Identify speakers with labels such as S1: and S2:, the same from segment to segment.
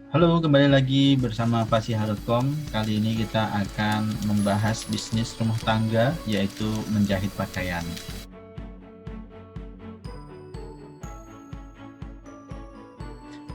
S1: Halo, kembali lagi bersama Fasiha.com. Kali ini kita akan membahas bisnis rumah tangga, yaitu menjahit pakaian.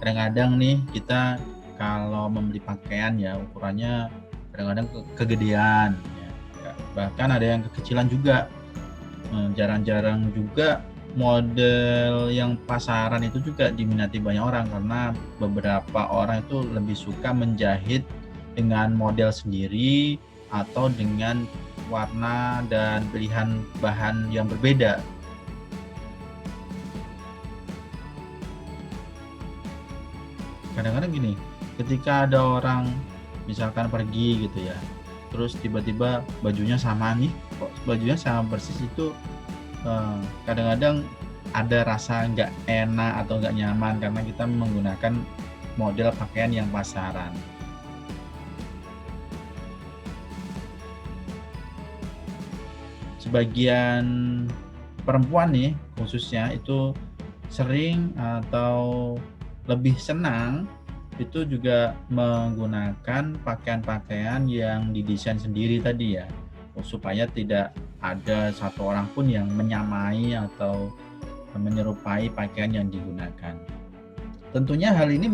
S1: Kadang-kadang nih kita kalau membeli pakaian ya ukurannya kadang-kadang kegedean, ya. Bahkan ada yang kekecilan juga. Jarang-jarang juga model yang pasaran itu juga diminati banyak orang, karena beberapa orang itu lebih suka menjahit dengan model sendiri atau dengan warna dan pilihan bahan yang berbeda. Kadang-kadang gini, ketika ada orang misalkan pergi gitu ya, terus tiba-tiba bajunya sama nih, kok bajunya sama persis, itu kadang-kadang ada rasa nggak enak atau nggak nyaman karena kita menggunakan model pakaian yang pasaran. Sebagian perempuan nih khususnya itu sering atau lebih senang itu juga menggunakan pakaian-pakaian yang didesain sendiri tadi ya, supaya tidak ada satu orang pun yang menyamai atau menyerupai pakaian yang digunakan. Tentunya hal ini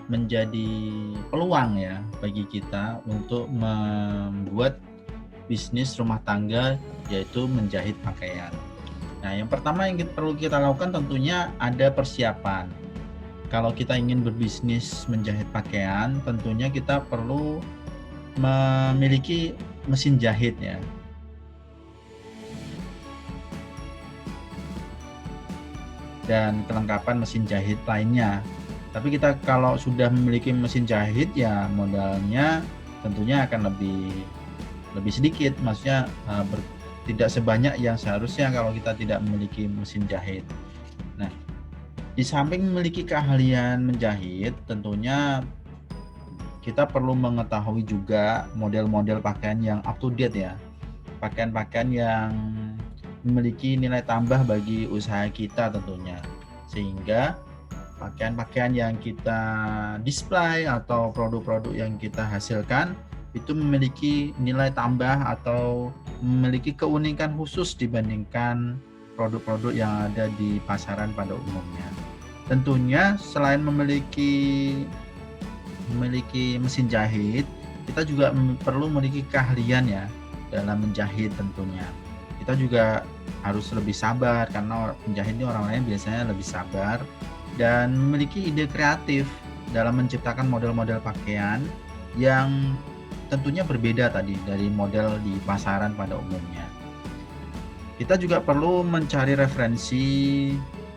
S1: menjadi peluang ya bagi kita untuk membuat bisnis rumah tangga, yaitu menjahit pakaian. Nah, yang pertama yang perlu kita lakukan tentunya ada persiapan. Kalau kita ingin berbisnis menjahit pakaian, tentunya kita perlu memiliki mesin jahit ya. Dan kelengkapan mesin jahit lainnya. Tapi kita kalau sudah memiliki mesin jahit ya modalnya tentunya akan lebih sedikit, maksudnya tidak sebanyak yang seharusnya kalau kita tidak memiliki mesin jahit. Nah, di samping memiliki keahlian menjahit, tentunya kita perlu mengetahui juga model-model pakaian yang up to date ya. Pakaian-pakaian yang memiliki nilai tambah bagi usaha kita tentunya. Sehingga pakaian-pakaian yang kita display atau produk-produk yang kita hasilkan itu memiliki nilai tambah atau memiliki keunikan khusus dibandingkan produk-produk yang ada di pasaran pada umumnya. Tentunya selain memiliki mesin jahit, kita juga perlu memiliki keahlian ya dalam menjahit tentunya. Kita juga harus lebih sabar karena penjahit ini orang lain biasanya lebih sabar dan memiliki ide kreatif dalam menciptakan model-model pakaian yang tentunya berbeda tadi dari model di pasaran pada umumnya. Kita juga perlu mencari referensi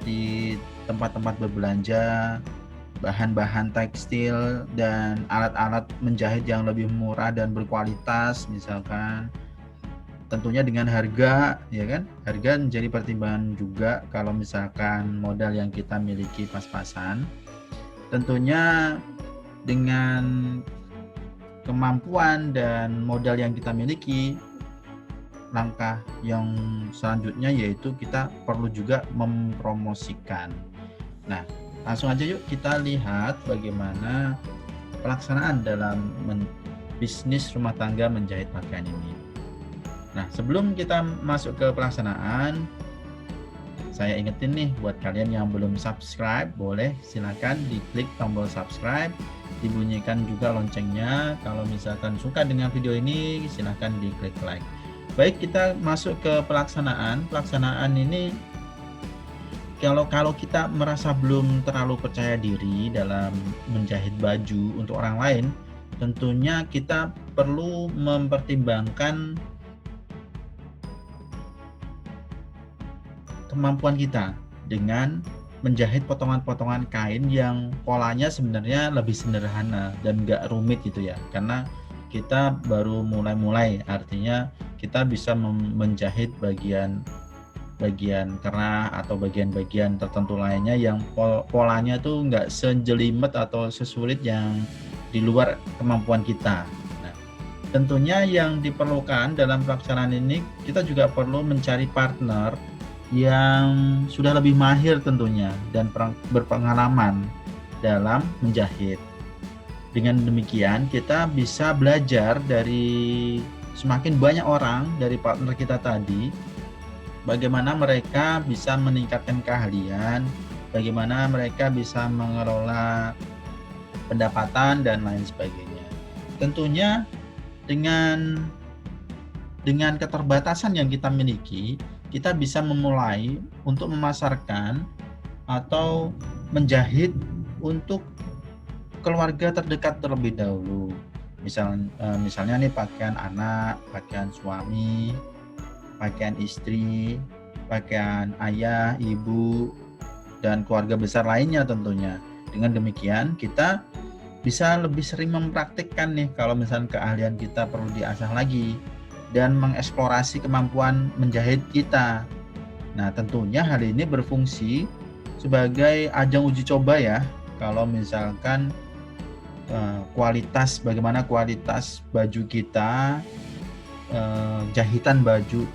S1: di tempat-tempat berbelanja bahan-bahan tekstil dan alat-alat menjahit yang lebih murah dan berkualitas, misalkan tentunya dengan harga, ya kan, harga menjadi pertimbangan juga kalau misalkan modal yang kita miliki pas-pasan. Tentunya dengan kemampuan dan modal yang kita miliki, langkah yang selanjutnya yaitu kita perlu juga mempromosikan. Nah, langsung aja yuk kita lihat bagaimana pelaksanaan dalam bisnis rumah tangga menjahit pakaian ini. Nah, sebelum kita masuk ke pelaksanaan, saya ingetin nih buat kalian yang belum subscribe, boleh silakan diklik tombol subscribe, dibunyikan juga loncengnya. Kalau misalkan suka dengan video ini, silakan diklik like. Baik, kita masuk ke pelaksanaan. Pelaksanaan ini kalau kita merasa belum terlalu percaya diri dalam menjahit baju untuk orang lain, tentunya kita perlu mempertimbangkan kemampuan kita dengan menjahit potongan-potongan kain yang polanya sebenarnya lebih sederhana dan nggak rumit gitu ya, karena kita baru mulai-mulai, artinya kita bisa menjahit bagian kerah atau bagian-bagian tertentu lainnya yang polanya tuh nggak sejelimet atau sesulit yang di luar kemampuan kita. Nah, tentunya yang diperlukan dalam pelaksanaan ini, kita juga perlu mencari partner yang sudah lebih mahir tentunya dan berpengalaman dalam menjahit. Dengan demikian kita bisa belajar dari semakin banyak orang dari partner kita tadi, bagaimana mereka bisa meningkatkan keahlian, bagaimana mereka bisa mengelola pendapatan dan lain sebagainya. Tentunya dengan keterbatasan yang kita miliki, kita bisa memulai untuk memasarkan atau menjahit untuk keluarga terdekat terlebih dahulu. Misalnya nih pakaian anak, pakaian suami, pakaian istri, pakaian ayah, ibu, dan keluarga besar lainnya tentunya. Dengan demikian kita bisa lebih sering mempraktikkan nih kalau misalnya keahlian kita perlu diasah lagi dan mengeksplorasi kemampuan menjahit kita. Nah, tentunya hal ini berfungsi sebagai ajang uji coba ya. Kalau misalkan bagaimana kualitas baju kita, jahitan baju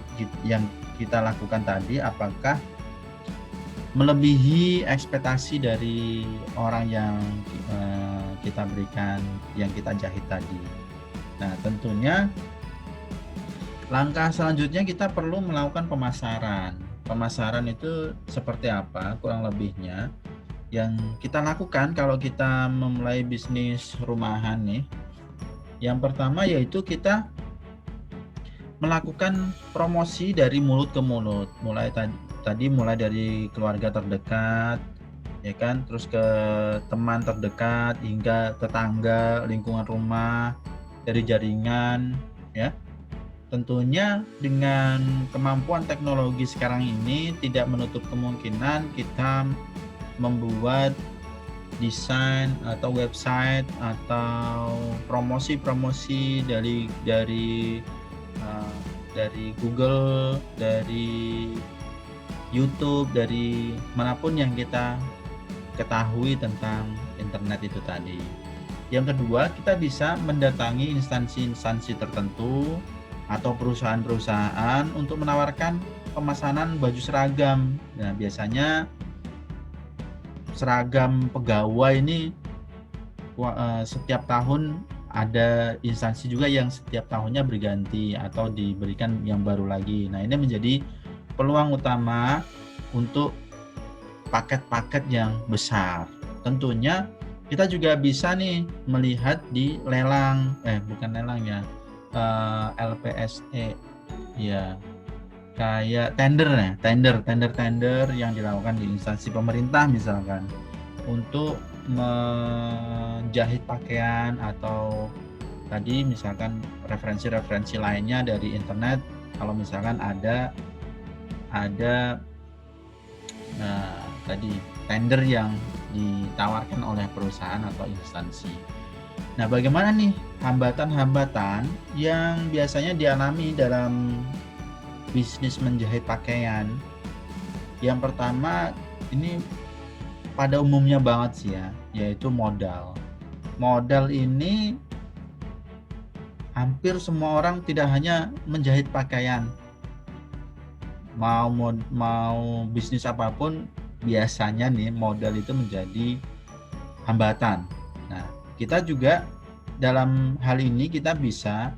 S1: yang kita lakukan tadi, apakah melebihi ekspektasi dari orang yang kita berikan, yang kita jahit tadi. Nah, tentunya langkah selanjutnya kita perlu melakukan pemasaran. Pemasaran itu seperti apa kurang lebihnya yang kita lakukan kalau kita memulai bisnis rumahan nih. Yang pertama yaitu kita melakukan promosi dari mulut ke mulut, mulai dari keluarga terdekat, ya kan, terus ke teman terdekat hingga tetangga, lingkungan rumah, dari jaringan, ya. Tentunya dengan kemampuan teknologi sekarang ini tidak menutup kemungkinan kita membuat desain atau website atau promosi-promosi dari Google, dari YouTube, dari manapun yang kita ketahui tentang internet itu tadi. Yang kedua, kita bisa mendatangi instansi-instansi tertentu atau perusahaan-perusahaan untuk menawarkan pemesanan baju seragam. Nah, biasanya seragam pegawai ini setiap tahun ada instansi juga yang setiap tahunnya berganti atau diberikan yang baru lagi. Nah, ini menjadi peluang utama untuk paket-paket yang besar. Tentunya kita juga bisa nih melihat di lelang, bukan lelang ya, LPSE, ya, kayak tender yang dilakukan di instansi pemerintah misalkan untuk menjahit pakaian atau tadi misalkan referensi-referensi lainnya dari internet. Kalau misalkan ada tadi tender yang ditawarkan oleh perusahaan atau instansi. Nah, bagaimana nih hambatan-hambatan yang biasanya dialami dalam bisnis menjahit pakaian? Yang pertama ini pada umumnya banget sih ya, yaitu modal. Modal ini hampir semua orang tidak hanya menjahit pakaian, mau bisnis apapun biasanya nih modal itu menjadi hambatan. Nah, kita juga dalam hal ini kita bisa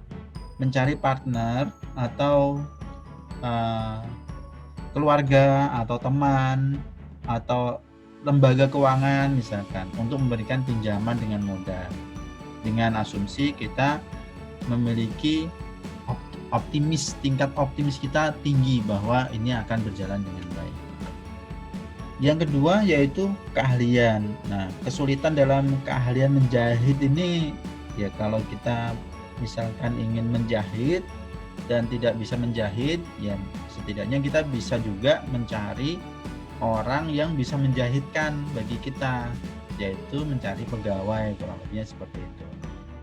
S1: mencari partner atau keluarga atau teman atau lembaga keuangan misalkan untuk memberikan pinjaman dengan mudah, dengan asumsi kita memiliki tingkat optimis kita tinggi bahwa ini akan berjalan dengan baik. Yang kedua yaitu keahlian. Nah, kesulitan dalam keahlian menjahit ini ya, kalau kita misalkan ingin menjahit dan tidak bisa menjahit, ya setidaknya kita bisa juga mencari orang yang bisa menjahitkan bagi kita, yaitu mencari pegawai, kurang lebihnya seperti itu.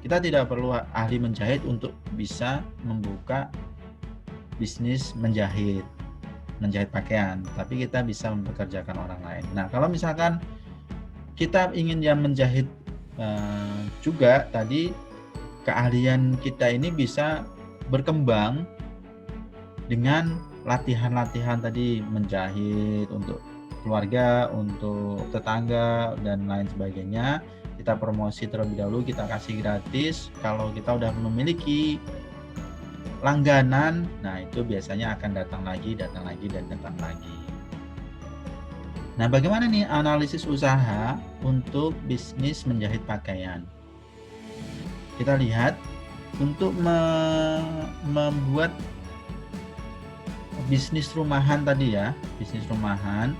S1: Kita tidak perlu ahli menjahit untuk bisa membuka bisnis menjahit pakaian, tapi kita bisa mempekerjakan orang lain. Nah, kalau misalkan kita ingin yang menjahit juga tadi, keahlian kita ini bisa berkembang dengan latihan-latihan tadi menjahit untuk keluarga, untuk tetangga dan lain sebagainya. Kita promosi terlebih dahulu, kita kasih gratis. Kalau kita udah memiliki langganan, nah itu biasanya akan datang lagi dan datang lagi. Nah, bagaimana nih analisis usaha untuk bisnis menjahit pakaian? Kita lihat untuk membuat bisnis rumahan tadi ya, bisnis rumahan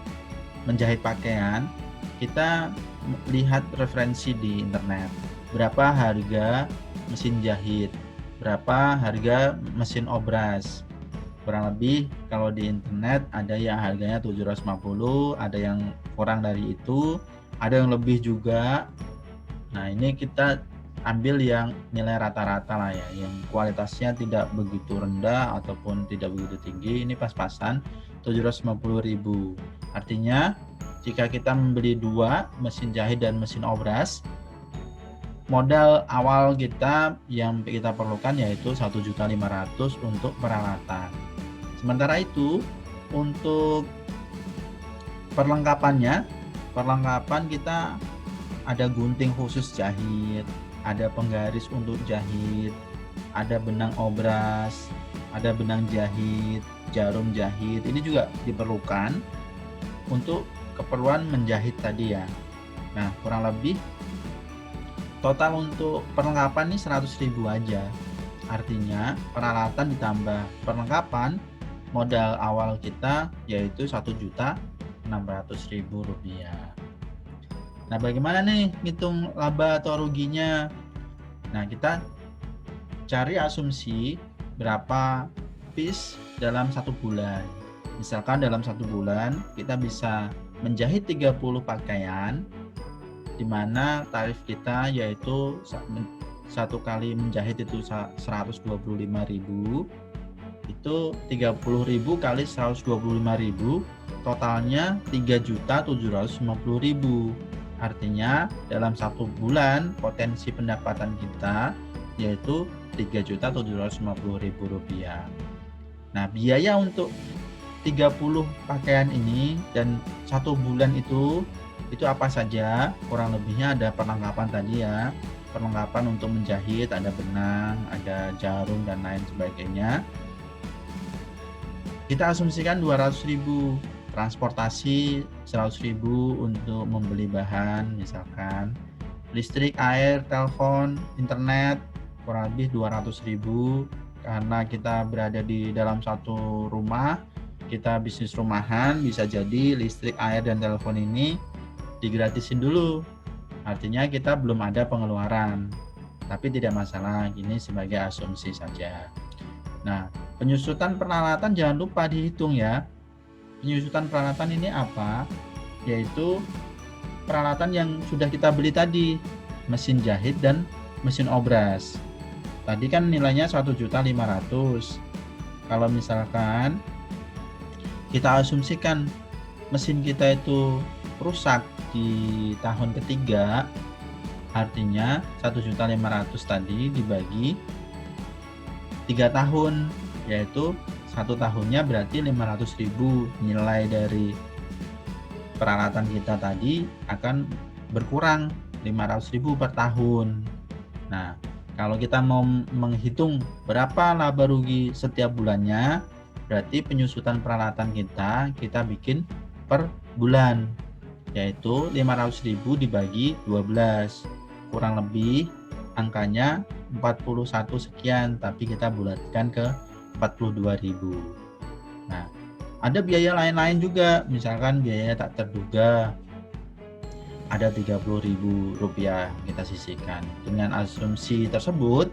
S1: menjahit pakaian, kita lihat referensi di internet. Berapa harga mesin jahit, berapa harga mesin obras. Kurang lebih kalau di internet ada yang harganya 750, ada yang kurang dari itu, ada yang lebih juga. Nah, ini kita ambil yang nilai rata-rata lah ya, yang kualitasnya tidak begitu rendah ataupun tidak begitu tinggi. Ini pas-pasan 750.000. Artinya jika kita membeli 2 mesin jahit dan mesin obras, modal awal kita yang kita perlukan yaitu 1.500.000 untuk peralatan. Sementara itu untuk perlengkapan kita ada gunting khusus jahit, ada penggaris untuk jahit, ada benang obras, ada benang jahit, jarum jahit. Ini juga diperlukan untuk keperluan menjahit tadi ya. Nah, kurang lebih total untuk perlengkapan ini 100.000 aja. Artinya peralatan ditambah perlengkapan, modal awal kita yaitu 1.600.000 rupiah. Nah, bagaimana nih ngitung laba atau ruginya? Nah, kita cari asumsi berapa piece dalam 1 bulan. Misalkan dalam 1 bulan kita bisa menjahit 30 pakaian, di mana tarif kita yaitu satu kali menjahit itu 125.000, itu 30.000 kali 125.000, totalnya 3.750.000. Artinya dalam 1 bulan potensi pendapatan kita yaitu 3.750.000 rupiah. Nah, biaya untuk 30 pakaian ini dan 1 bulan itu apa saja? Kurang lebihnya ada perlengkapan tadi ya, perlengkapan untuk menjahit, ada benang, ada jarum dan lain sebagainya. Kita asumsikan 200.000, transportasi 100.000 untuk membeli bahan, misalkan listrik, air, telepon, internet kurang lebih 200.000, karena kita berada di dalam satu rumah, kita bisnis rumahan, bisa jadi listrik, air, dan telepon ini digratisin dulu. Artinya kita belum ada pengeluaran, tapi tidak masalah, ini sebagai asumsi saja. Nah, penyusutan peralatan jangan lupa dihitung ya. Penyusutan peralatan ini apa? Yaitu peralatan yang sudah kita beli tadi, mesin jahit dan mesin obras. Tadi kan nilainya 1.500.000. Kalau misalkan kita asumsikan mesin kita itu rusak di tahun ketiga, artinya 1.500.000 tadi dibagi 3 tahun, yaitu 1 tahunnya berarti 500.000. Nilai dari peralatan kita tadi akan berkurang 500.000 per tahun. Nah, kalau kita mau menghitung berapa laba rugi setiap bulannya, berarti penyusutan peralatan kita bikin per bulan, yaitu 500.000 dibagi 12, kurang lebih angkanya 41 sekian, tapi kita bulatkan ke 42.000. Nah, ada biaya lain-lain juga, misalkan biaya tak terduga ada 30.000 rupiah kita sisihkan. Dengan asumsi tersebut,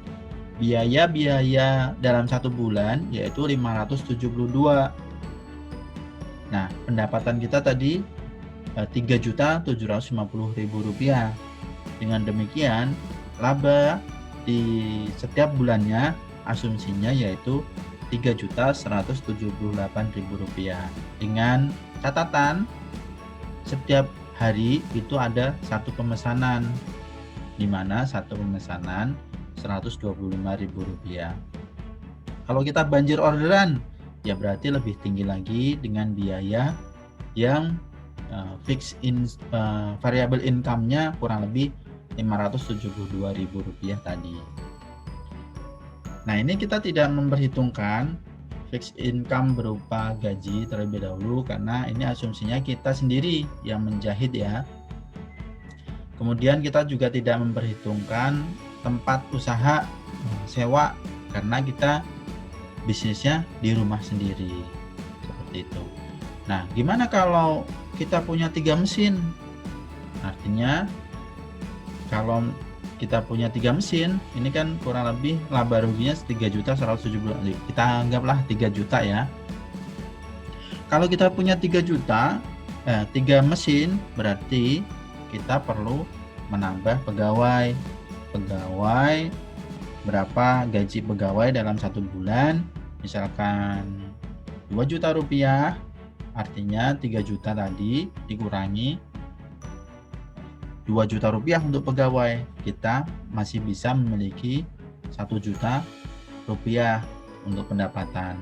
S1: biaya-biaya dalam 1 bulan yaitu 572. Nah, pendapatan kita tadi 3.750.000 rupiah. Dengan demikian, laba di setiap bulannya asumsinya yaitu 3.178.000 rupiah. Dengan catatan setiap hari itu ada 1 pemesanan, di mana 1 pemesanan 125.000 rupiah. Kalau kita banjir orderan, ya berarti lebih tinggi lagi dengan biaya yang variable income-nya kurang lebih Rp572.000 tadi. Nah, ini kita tidak memperhitungkan fixed income berupa gaji terlebih dahulu karena ini asumsinya kita sendiri yang menjahit ya. Kemudian kita juga tidak memperhitungkan tempat usaha sewa karena kita bisnisnya di rumah sendiri. Seperti itu. Nah, gimana kalau kita punya 3 mesin? Artinya kalau kita punya 3 mesin, ini kan kurang lebih laba ruginya 3.170.000. Kita anggaplah 3 juta ya. Kalau kita punya 3 juta, 3 mesin, berarti kita perlu menambah pegawai. Pegawai, berapa gaji pegawai dalam 1 bulan? Misalkan Rp2 juta, artinya 3 juta tadi dikurangi Rp2 juta untuk pegawai, kita masih bisa memiliki Rp1 juta untuk pendapatan.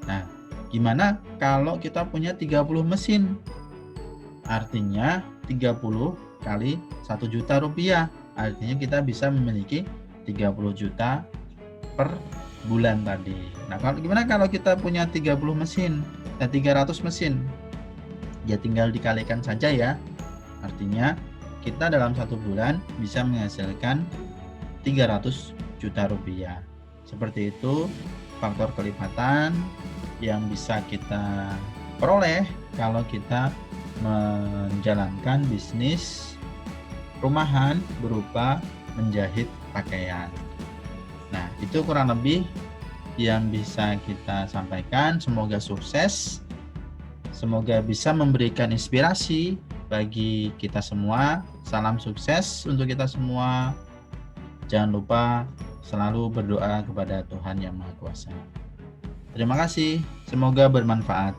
S1: Nah, gimana kalau kita punya 30 mesin? Artinya 30 kali Rp1 juta, artinya kita bisa memiliki 30 juta per bulan tadi. Nah, gimana kalau kita punya 30 mesin dan 300 mesin? Ya tinggal dikalikan saja ya. Artinya kita dalam 1 bulan bisa menghasilkan Rp300 juta. Seperti itu faktor kelipatan yang bisa kita peroleh kalau kita menjalankan bisnis rumahan berupa menjahit pakaian. Nah, itu kurang lebih yang bisa kita sampaikan. Semoga sukses. Semoga bisa memberikan inspirasi bagi kita semua. Salam sukses untuk kita semua. Jangan lupa selalu berdoa kepada Tuhan Yang Maha Kuasa. Terima kasih, semoga bermanfaat.